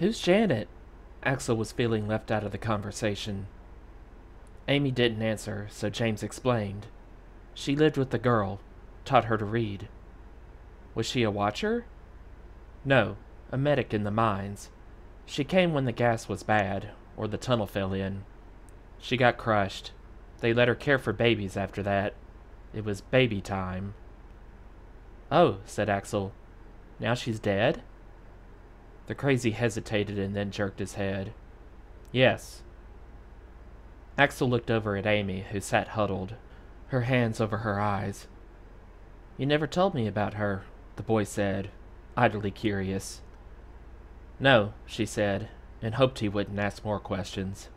Who's Janet? Axel was feeling left out of the conversation. Amy didn't answer, so James explained. She lived with the girl, taught her to read. Was she a watcher? No, a medic in the mines. She came when the gas was bad, or the tunnel fell in. She got crushed. They let her care for babies after that. It was baby time. Oh, said Axel. Now she's dead? The crazy hesitated and then jerked his head. Yes. Axel looked over at Amy, who sat huddled, her hands over her eyes. You never told me about her, the boy said, idly curious. No, she said, and hoped he wouldn't ask more questions.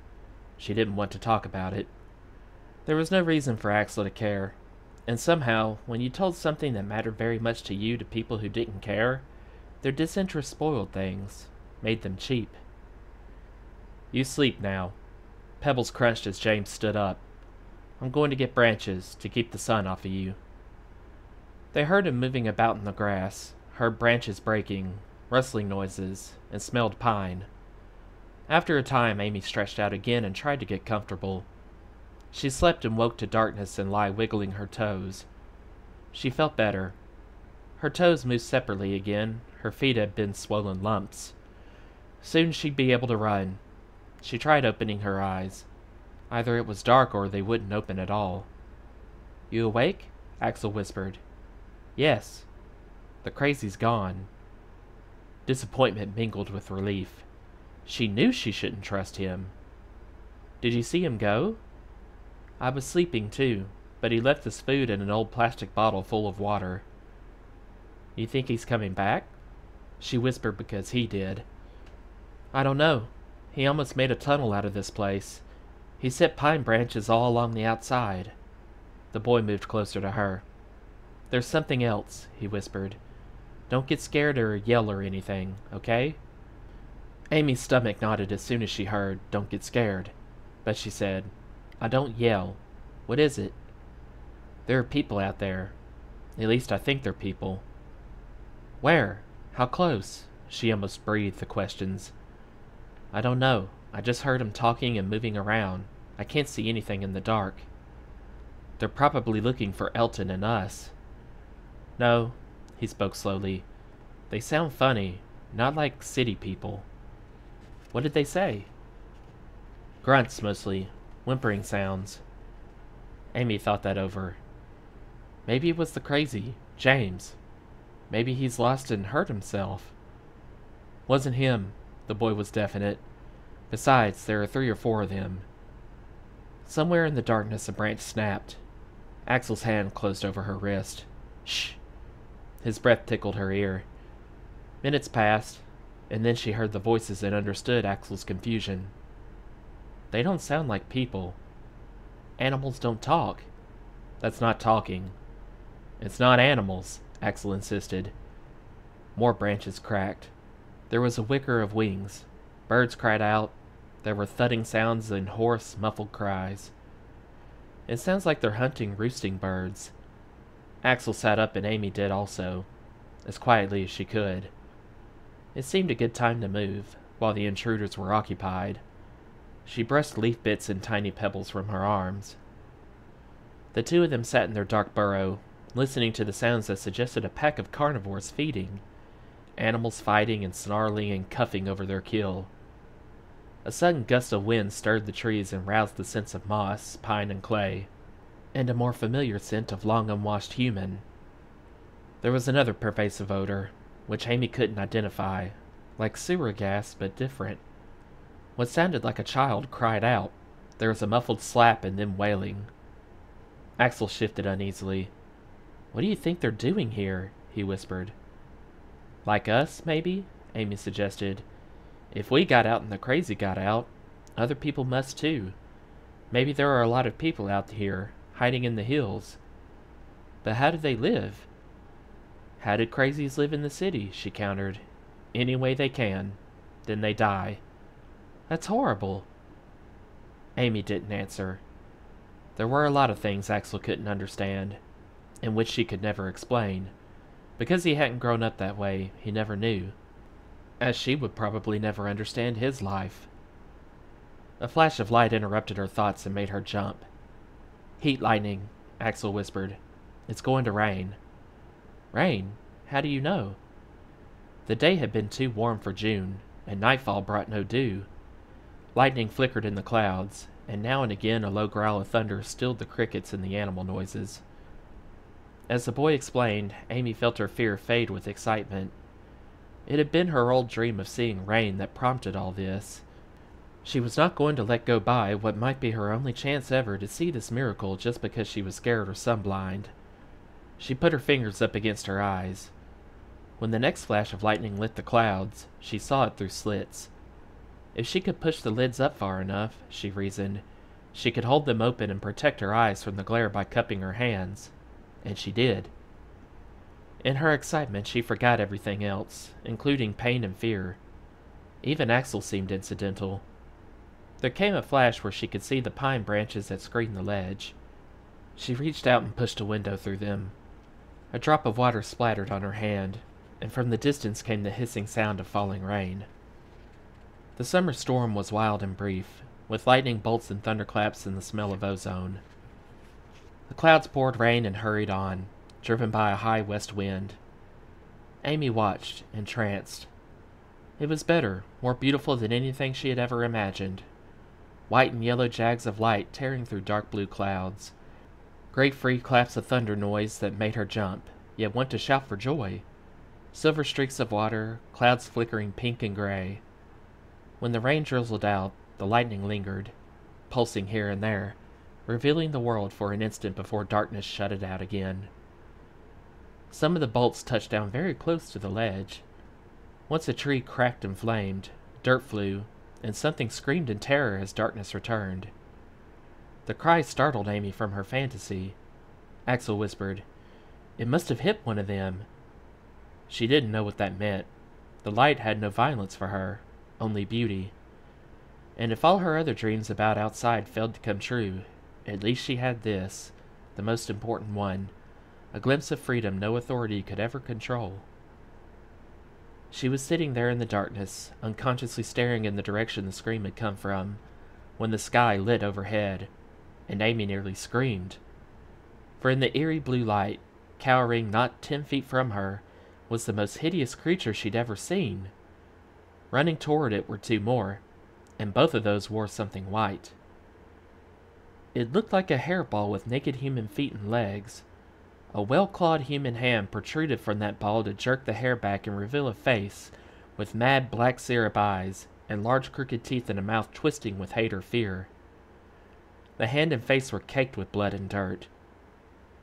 She didn't want to talk about it. There was no reason for Axel to care, and somehow, when you told something that mattered very much to you to people who didn't care, their disinterest spoiled things, made them cheap. You sleep now. Pebbles crunched as James stood up. I'm going to get branches to keep the sun off of you. They heard him moving about in the grass, heard branches breaking, rustling noises, and smelled pine. After a time, Amy stretched out again and tried to get comfortable. She slept and woke to darkness and lay wiggling her toes. She felt better. Her toes moved separately again. Her feet had been swollen lumps. Soon she'd be able to run. She tried opening her eyes. Either it was dark or they wouldn't open at all. You awake? Axel whispered. Yes. The crazy's gone. Disappointment mingled with relief. She knew she shouldn't trust him. Did you see him go? I was sleeping too, but he left his food in an old plastic bottle full of water. You think he's coming back? She whispered because he did. I don't know. He almost made a tunnel out of this place. He set pine branches all along the outside. The boy moved closer to her. There's something else, he whispered. Don't get scared or yell or anything, okay? Amy's stomach nodded as soon as she heard, don't get scared. But she said, I don't yell. What is it? There are people out there. At least I think they're people. Where? How close? She almost breathed the questions. I don't know. I just heard them talking and moving around. I can't see anything in the dark. They're probably looking for Elton and us. No, he spoke slowly. They sound funny, not like city people. What did they say? Grunts mostly, whimpering sounds. Amy thought that over. Maybe it was the crazy, James. Maybe he's lost and hurt himself. Wasn't him, the boy was definite. Besides, there are 3 or 4 of them. Somewhere in the darkness a branch snapped. Axel's hand closed over her wrist. Shh. His breath tickled her ear. Minutes passed, and then she heard the voices and understood Axel's confusion. They don't sound like people. Animals don't talk. That's not talking. It's not animals, Axel insisted. More branches cracked. There was a whicker of wings. Birds cried out. There were thudding sounds and hoarse, muffled cries. It sounds like they're hunting roosting birds. Axel sat up and Amy did also, as quietly as she could. It seemed a good time to move, while the intruders were occupied. She brushed leaf bits and tiny pebbles from her arms. The 2 of them sat in their dark burrow, listening to the sounds that suggested a pack of carnivores feeding, animals fighting and snarling and cuffing over their kill. A sudden gust of wind stirred the trees and roused the scents of moss, pine, and clay, and a more familiar scent of long unwashed human. There was another pervasive odor, which Amy couldn't identify, like sewer gas but different. What sounded like a child cried out. There was a muffled slap and then wailing. Axel shifted uneasily. What do you think they're doing here? He whispered. Like us, maybe? Amy suggested. If we got out and the crazy got out, other people must too. Maybe there are a lot of people out here, hiding in the hills. But how do they live? How did crazies live in the city? She countered. Any way they can. Then they die. That's horrible. Amy didn't answer. There were a lot of things Axel couldn't understand, and which she could never explain. Because he hadn't grown up that way, he never knew. as she would probably never understand his life. A flash of light interrupted her thoughts and made her jump. "Heat lightning," Axel whispered. "It's going to rain." "Rain? How do you know?" The day had been too warm for June, and nightfall brought no dew. Lightning flickered in the clouds, and now and again a low growl of thunder stilled the crickets and the animal noises. As the boy explained, Amy felt her fear fade with excitement. It had been her old dream of seeing rain that prompted all this. She was not going to let go by what might be her only chance ever to see this miracle just because she was scared or sunblind. She put her fingers up against her eyes. When the next flash of lightning lit the clouds, she saw it through slits. If she could push the lids up far enough, she reasoned, she could hold them open and protect her eyes from the glare by cupping her hands. And she did. In her excitement, she forgot everything else, including pain and fear. Even Axel seemed incidental. There came a flash where she could see the pine branches that screened the ledge. She reached out and pushed a window through them. A drop of water splattered on her hand, and from the distance came the hissing sound of falling rain. The summer storm was wild and brief, with lightning bolts and thunderclaps and the smell of ozone. The clouds poured rain and hurried on, driven by a high west wind. Amy watched, entranced. It was better, more beautiful than anything she had ever imagined. White and yellow jags of light tearing through dark blue clouds. Great free claps of thunder noise that made her jump, yet want to shout for joy. Silver streaks of water, clouds flickering pink and gray. When the rain drizzled out, the lightning lingered, pulsing here and there, revealing the world for an instant before darkness shut it out again. Some of the bolts touched down very close to the ledge. Once a tree cracked and flamed, dirt flew, and something screamed in terror as darkness returned. The cry startled Amy from her fantasy. Axel whispered, "It must have hit one of them." She didn't know what that meant. The light had no violence for her, only beauty. And if all her other dreams about outside failed to come true, at least she had this, the most important one, a glimpse of freedom no authority could ever control. She was sitting there in the darkness, unconsciously staring in the direction the scream had come from, when the sky lit overhead, and Amy nearly screamed. For in the eerie blue light, cowering not 10 feet from her, was the most hideous creature she'd ever seen. Running toward it were 2 more, and both of those wore something white. It looked like a hairball with naked human feet and legs. A well-clawed human hand protruded from that ball to jerk the hair back and reveal a face with mad black syrup eyes and large crooked teeth and a mouth twisting with hate or fear. The hand and face were caked with blood and dirt.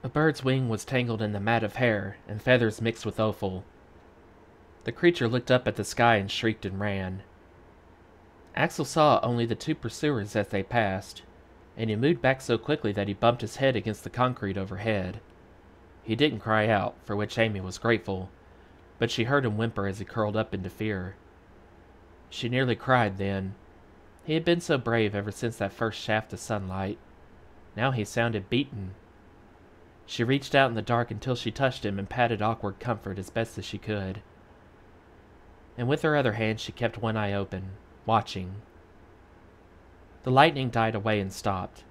A bird's wing was tangled in the mat of hair and feathers mixed with offal. The creature looked up at the sky and shrieked and ran. Axel saw only the 2 pursuers as they passed, and he moved back so quickly that he bumped his head against the concrete overhead. He didn't cry out, for which Amy was grateful, but she heard him whimper as he curled up into fear. She nearly cried then. He had been so brave ever since that first shaft of sunlight. Now he sounded beaten. She reached out in the dark until she touched him and patted awkward comfort as best as she could. And with her other hand she kept one eye open, watching. The lightning died away and stopped.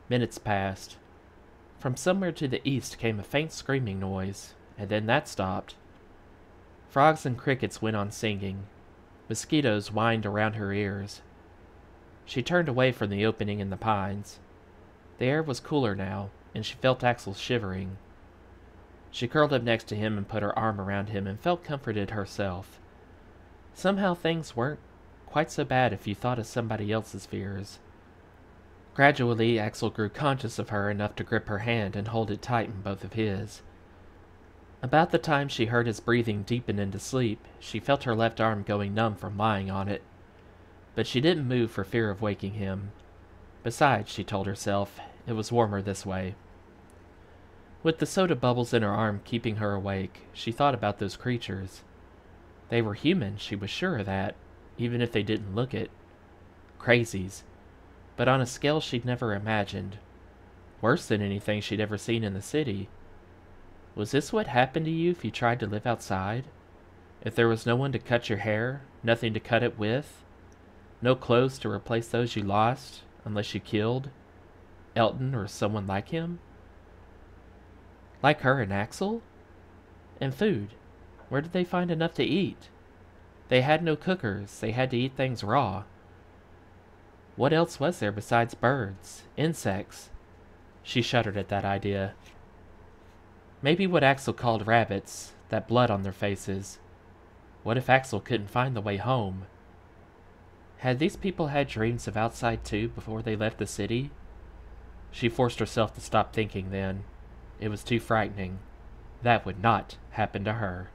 Minutes passed. From somewhere to the east came a faint screaming noise, and then that stopped. Frogs and crickets went on singing. Mosquitoes whined around her ears. She turned away from the opening in the pines. The air was cooler now, and she felt Axel shivering. She curled up next to him and put her arm around him and felt comforted herself. Somehow things weren't quite so bad if you thought of somebody else's fears. Gradually, Axel grew conscious of her enough to grip her hand and hold it tight in both of his. About the time she heard his breathing deepen into sleep, she felt her left arm going numb from lying on it. But she didn't move for fear of waking him. Besides, she told herself, it was warmer this way. With the soda bubbles in her arm keeping her awake, she thought about those creatures. They were human, she was sure of that, even if they didn't look it. Crazies. But on a scale she'd never imagined. Worse than anything she'd ever seen in the city. Was this what happened to you if you tried to live outside? If there was no one to cut your hair, nothing to cut it with, no clothes to replace those you lost, unless you killed Elton or someone like him? Like her and Axel? And food. Where did they find enough to eat? They had no cookers. They had to eat things raw. What else was there besides birds, insects? She shuddered at that idea. Maybe what Axel called rabbits, that blood on their faces. What if Axel couldn't find the way home? Had these people had dreams of outside too before they left the city? She forced herself to stop thinking then. It was too frightening. That would not happen to her.